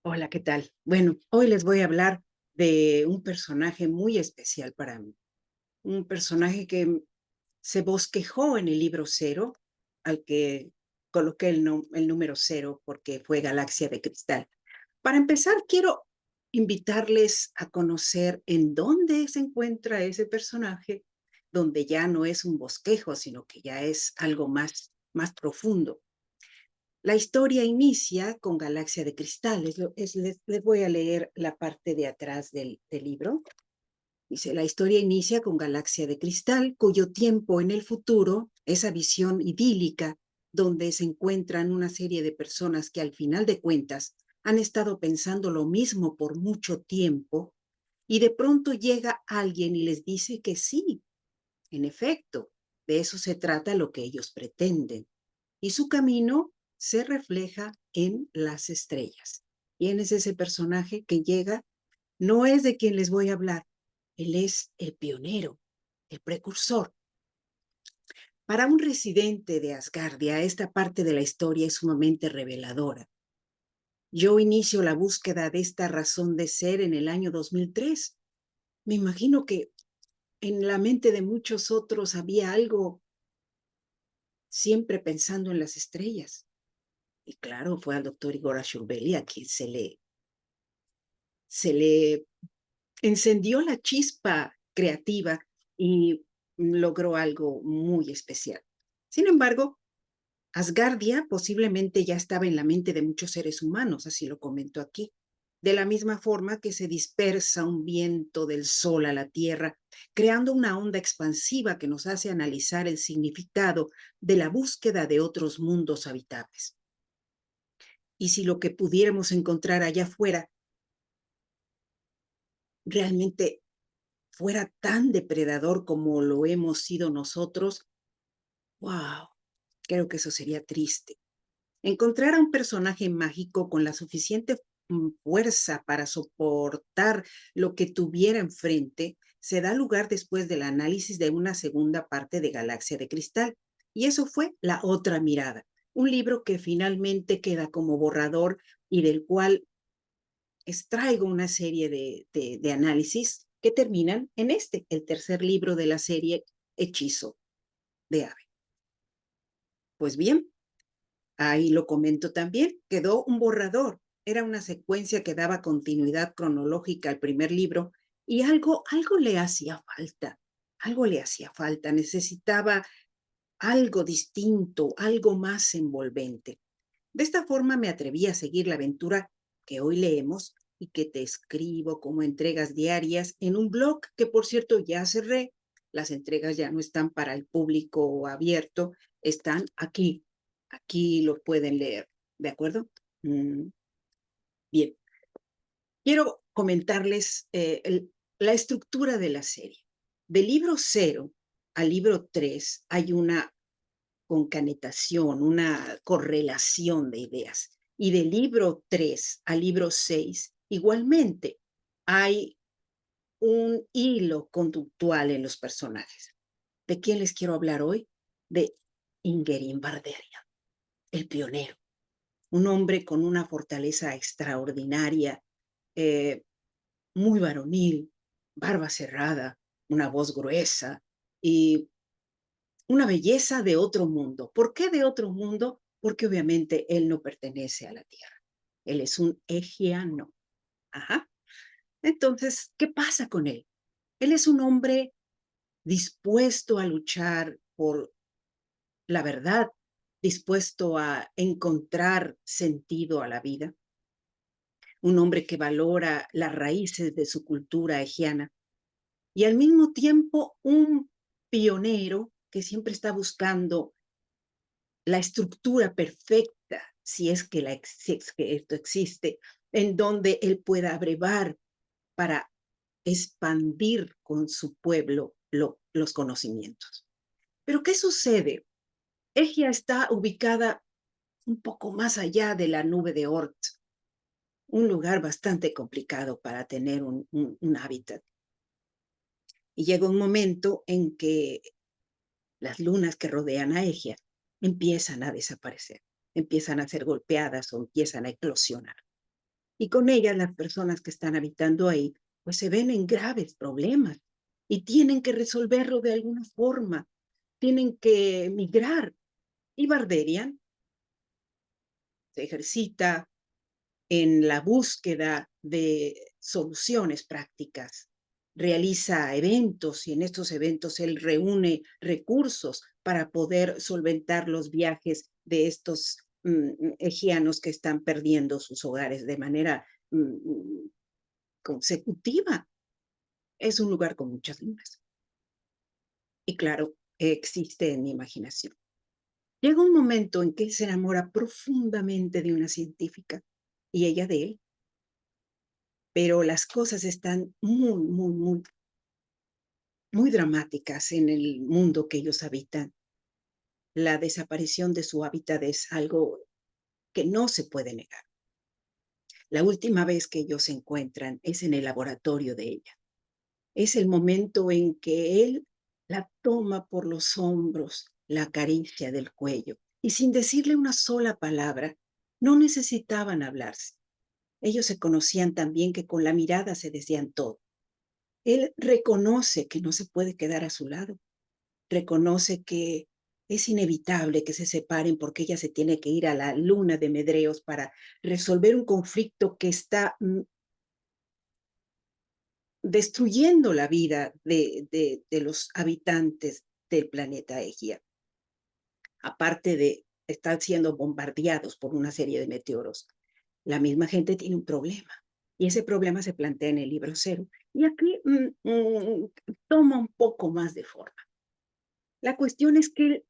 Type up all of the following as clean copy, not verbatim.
Hola, ¿qué tal? Bueno, hoy les voy a hablar de un personaje muy especial para mí, un personaje que se bosquejó en el libro Cero, al que coloqué el número cero porque fue Galaxia de Cristal. Para empezar, quiero invitarles a conocer en dónde se encuentra ese personaje, donde ya no es un bosquejo, sino que ya es algo más profundo. La historia inicia con Galaxia de Cristal. Les voy a leer la parte de atrás del libro. Dice, la historia inicia con Galaxia de Cristal, cuyo tiempo en el futuro, esa visión idílica, donde se encuentran una serie de personas que al final de cuentas han estado pensando lo mismo por mucho tiempo, y de pronto llega alguien y les dice que sí, en efecto, de eso se trata lo que ellos pretenden y su camino se refleja en las estrellas. ¿Quién es ese personaje que llega? No es de quien les voy a hablar, él es el pionero, el precursor. Para un residente de Asgardia, esta parte de la historia es sumamente reveladora. Yo inicio la búsqueda de esta razón de ser en el año 2003. Me imagino que en la mente de muchos otros había algo siempre pensando en las estrellas. Y claro, fue al doctor Igor Ashurbeli a quien se le encendió la chispa creativa y logró algo muy especial. Sin embargo, Asgardia posiblemente ya estaba en la mente de muchos seres humanos, así lo comento aquí. De la misma forma que se dispersa un viento del sol a la tierra, creando una onda expansiva que nos hace analizar el significado de la búsqueda de otros mundos habitables. Y si lo que pudiéramos encontrar allá afuera realmente fuera tan depredador como lo hemos sido nosotros, wow, creo que eso sería triste. Encontrar a un personaje mágico con la suficiente fuerza para soportar lo que tuviera enfrente se da lugar después del análisis de una segunda parte de Galaxia de Cristal. Y eso fue La Otra Mirada, un libro que finalmente queda como borrador y del cual extraigo una serie de análisis que terminan en el tercer libro de la serie Hechizo de Ave. Pues bien, ahí lo comento también, quedó un borrador. Era una secuencia que daba continuidad cronológica al primer libro y algo le hacía falta, algo le hacía falta, necesitaba algo distinto, algo más envolvente. De esta forma me atreví a seguir la aventura que hoy leemos y que te escribo como entregas diarias en un blog que, por cierto, ya cerré. Las entregas ya no están para el público abierto, están aquí. Aquí lo pueden leer, ¿de acuerdo? Mm, bien, quiero comentarles la estructura de la serie. Del libro cero al libro 3 hay una concanetación, una correlación de ideas. Y del libro 3 al libro 6, igualmente, hay un hilo conductual en los personajes. ¿De quién les quiero hablar hoy? De Ingerin Barderian, el pionero, un hombre con una fortaleza extraordinaria, eh, muy varonil, barba cerrada, una voz gruesa y una belleza de otro mundo. ¿Por qué de otro mundo? Porque obviamente él no pertenece a la Tierra. Él es un egiano. Ajá. Entonces, ¿qué pasa con él? Él es un hombre dispuesto a luchar por la verdad, dispuesto a encontrar sentido a la vida, un hombre que valora las raíces de su cultura egiana y al mismo tiempo un pionero que siempre está buscando la estructura perfecta, si es que, si es que esto existe, en donde él pueda brevar para expandir con su pueblo los conocimientos. Pero ¿qué sucede? Egia está ubicada un poco más allá de la nube de Oort, un lugar bastante complicado para tener un hábitat. Y llega un momento en que las lunas que rodean a Egia empiezan a desaparecer, empiezan a ser golpeadas o empiezan a eclosionar. Y con ellas las personas que están habitando ahí, pues se ven en graves problemas y tienen que resolverlo de alguna forma, tienen que migrar. Y Barderian se ejercita en la búsqueda de soluciones prácticas. Realiza eventos y en estos eventos él reúne recursos para poder solventar los viajes de estos ejianos que están perdiendo sus hogares de manera consecutiva. Es un lugar con muchas lunas. Y claro, existe en mi imaginación. Llega un momento en que él se enamora profundamente de una científica y ella de él, pero las cosas están muy dramáticas en el mundo que ellos habitan. La desaparición de su hábitat es algo que no se puede negar. La última vez que ellos se encuentran es en el laboratorio de ella. Es el momento en que él la toma por los hombros, la acaricia del cuello y sin decirle una sola palabra, no necesitaban hablarse. Ellos se conocían tan bien que con la mirada se decían todo. Él reconoce que no se puede quedar a su lado, reconoce que es inevitable que se separen porque ella se tiene que ir a la luna de Medreos para resolver un conflicto que está destruyendo la vida de los habitantes del planeta Egia. Aparte de estar siendo bombardeados por una serie de meteoros, la misma gente tiene un problema. Y ese problema se plantea en el libro cero. Y aquí toma un poco más de forma. La cuestión es que él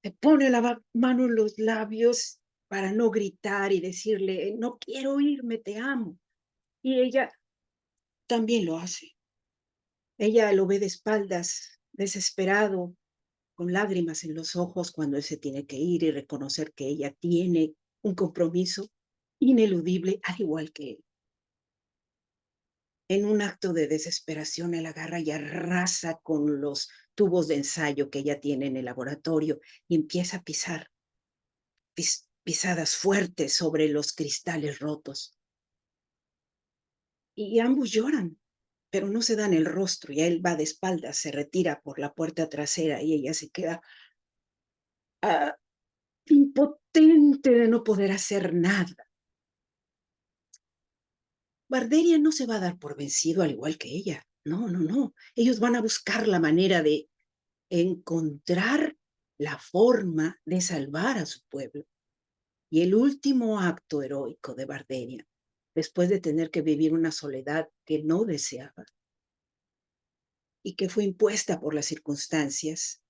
se pone la mano en los labios para no gritar y decirle, no quiero irme, te amo. Y ella también lo hace. Ella lo ve de espaldas, desesperado, con lágrimas en los ojos cuando él se tiene que ir y reconocer que ella tiene un compromiso ineludible, al igual que él. En un acto de desesperación, él agarra y arrasa con los tubos de ensayo que ella tiene en el laboratorio y empieza a pisar pisadas fuertes sobre los cristales rotos. Y ambos lloran, pero no se dan el rostro y él va de espaldas, se retira por la puerta trasera y ella se queda impotente de no poder hacer nada. Barderia no se va a dar por vencido al igual que ella. No, no, no. Ellos van a buscar la manera de encontrar la forma de salvar a su pueblo. Y el último acto heroico de Barderia, después de tener que vivir una soledad que no deseaba y que fue impuesta por las circunstancias,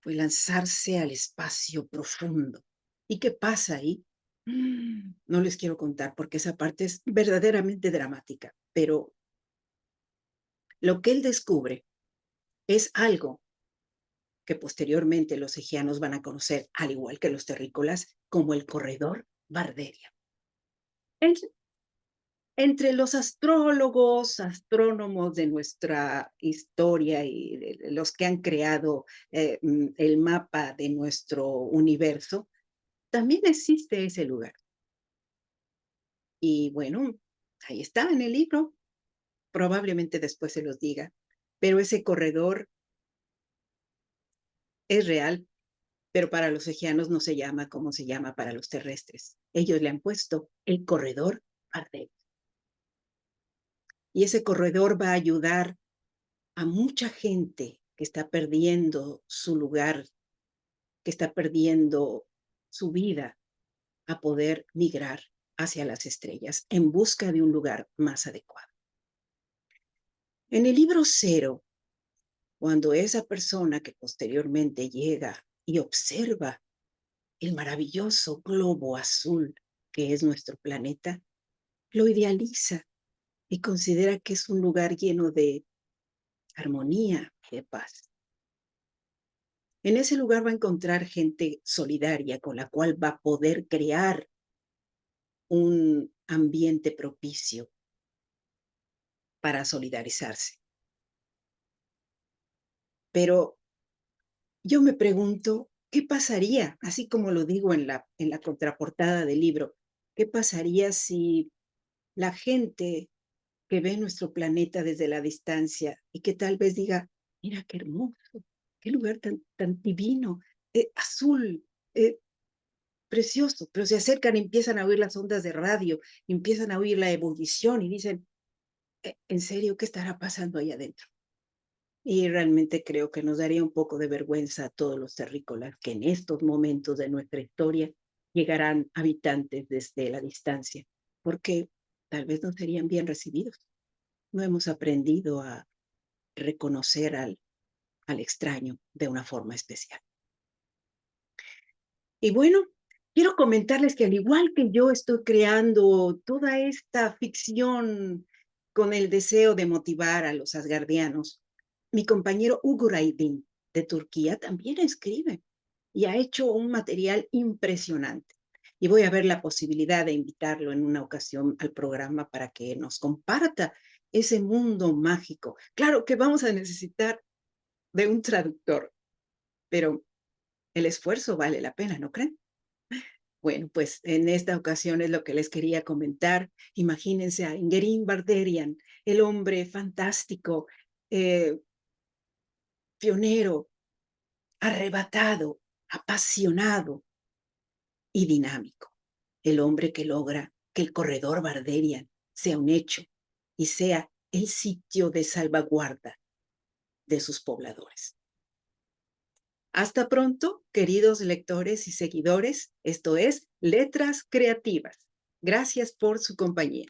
fue lanzarse al espacio profundo. ¿Y qué pasa ahí? No les quiero contar porque esa parte es verdaderamente dramática, pero lo que él descubre es algo que posteriormente los egianos van a conocer, al igual que los terrícolas, como el corredor Barderia. Entre los astrólogos, astrónomos de nuestra historia y de los que han creado el mapa de nuestro universo, también existe ese lugar. Y bueno, ahí está en el libro, probablemente después se los diga, pero ese corredor es real, pero para los egianos no se llama como se llama para los terrestres. Ellos le han puesto el corredor Ardell. Y ese corredor va a ayudar a mucha gente que está perdiendo su lugar, que está perdiendo su vida, a poder migrar hacia las estrellas en busca de un lugar más adecuado. En el libro cero, cuando esa persona que posteriormente llega y observa el maravilloso globo azul que es nuestro planeta, lo idealiza y considera que es un lugar lleno de armonía y de paz. En ese lugar va a encontrar gente solidaria con la cual va a poder crear un ambiente propicio para solidarizarse. Pero yo me pregunto, ¿qué pasaría? Así como lo digo en la contraportada del libro, ¿Qué pasaría si la gente que ve nuestro planeta desde la distancia y que tal vez diga, mira qué hermoso, qué lugar tan divino, azul, eh, precioso, pero se acercan y empiezan a oír las ondas de radio, empiezan a oír la ebullición y dicen, ¿en serio qué estará pasando ahí adentro? Y realmente creo que nos daría un poco de vergüenza a todos los terrícolas que en estos momentos de nuestra historia llegarán habitantes desde la distancia, porque tal vez no serían bien recibidos. No hemos aprendido a reconocer al extraño de una forma especial. Y bueno, quiero comentarles que al igual que yo estoy creando toda esta ficción con el deseo de motivar a los asgardianos, mi compañero Hugo Raydin de Turquía también escribe y ha hecho un material impresionante. Y voy a ver la posibilidad de invitarlo en una ocasión al programa para que nos comparta ese mundo mágico. Claro que vamos a necesitar de un traductor, pero el esfuerzo vale la pena, ¿no creen? Bueno, pues en esta ocasión es lo que les quería comentar. Imagínense a Ingerín Barderian, el hombre fantástico, eh, pionero, arrebatado, apasionado y dinámico. El hombre que logra que el corredor Barderian sea un hecho y sea el sitio de salvaguarda de sus pobladores. Hasta pronto, queridos lectores y seguidores. Esto es Letras Creativas. Gracias por su compañía.